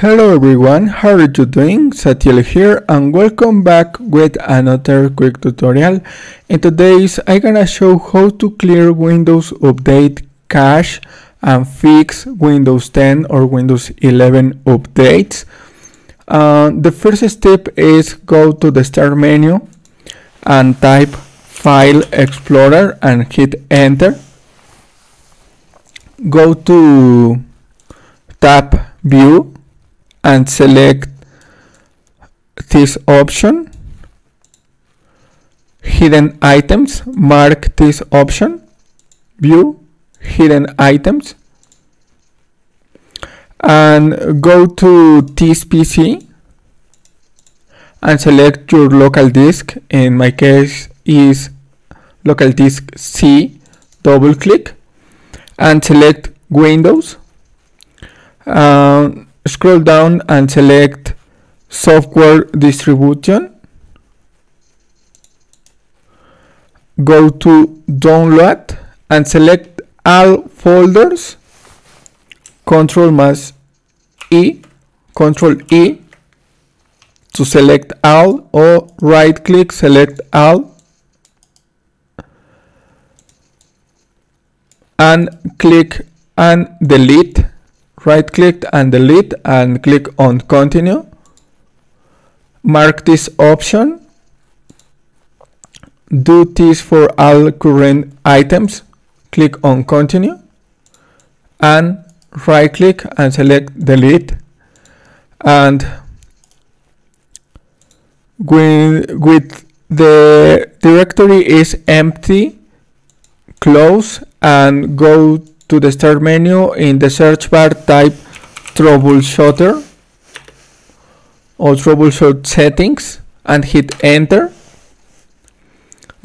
Hello everyone, how are you doing? Satiel here and welcome back with another quick tutorial. In today's I'm gonna show how to clear Windows Update cache and fix Windows 10 or Windows 11 updates. The first step is go to the start menu and type File Explorer and hit enter. Go to tab View and select this option, hidden items, mark this option, view hidden items, and go to this PC and select your local disk. In my case is local disk C, double click and select Windows. Scroll down and select software distribution. Go to download and select all folders. Control E to select all, or right click, select all and click and delete. Right click and delete and click on continue. Mark this option. Do this for all current items. Click on continue and right click and select delete. And with the directory is empty, close and go to the start menu. In the search bar type troubleshooter or troubleshoot settings and hit enter.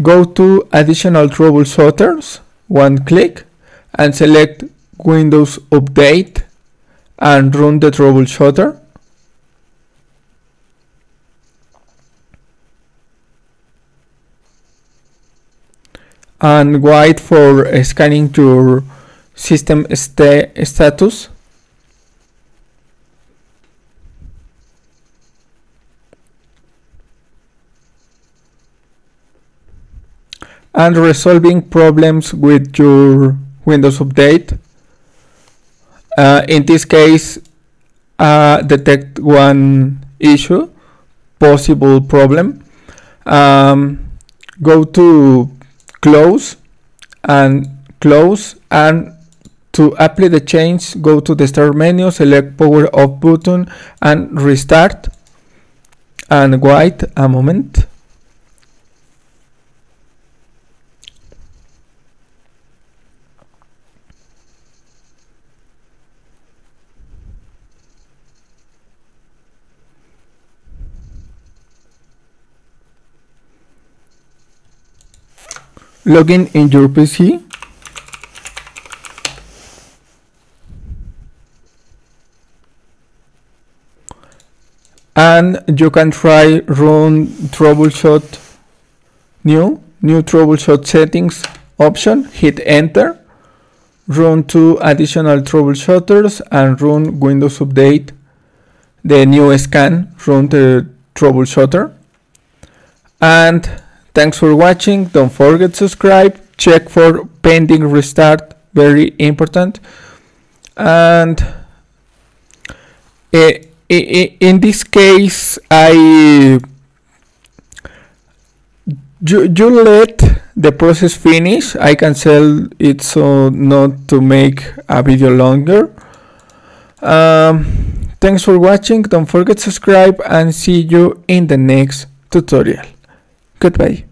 Go to additional troubleshooters, one click and select Windows Update and run the troubleshooter. And wait for scanning your system status. And resolving problems with your Windows Update. In this case, detect one issue, possible problem. Go to close and to apply the change, go to the start menu, select power off button and restart and wait a moment. Login in your PC. And you can try run troubleshoot new troubleshoot settings option, hit enter, run two additional troubleshooters and run Windows Update, the new scan, run the troubleshooter. And thanks for watching. Don't forget to subscribe, check for pending restart, very important. And in this case, you let the process finish. I cancel it so not to make a video longer. Thanks for watching. Don't forget to subscribe and see you in the next tutorial. Goodbye.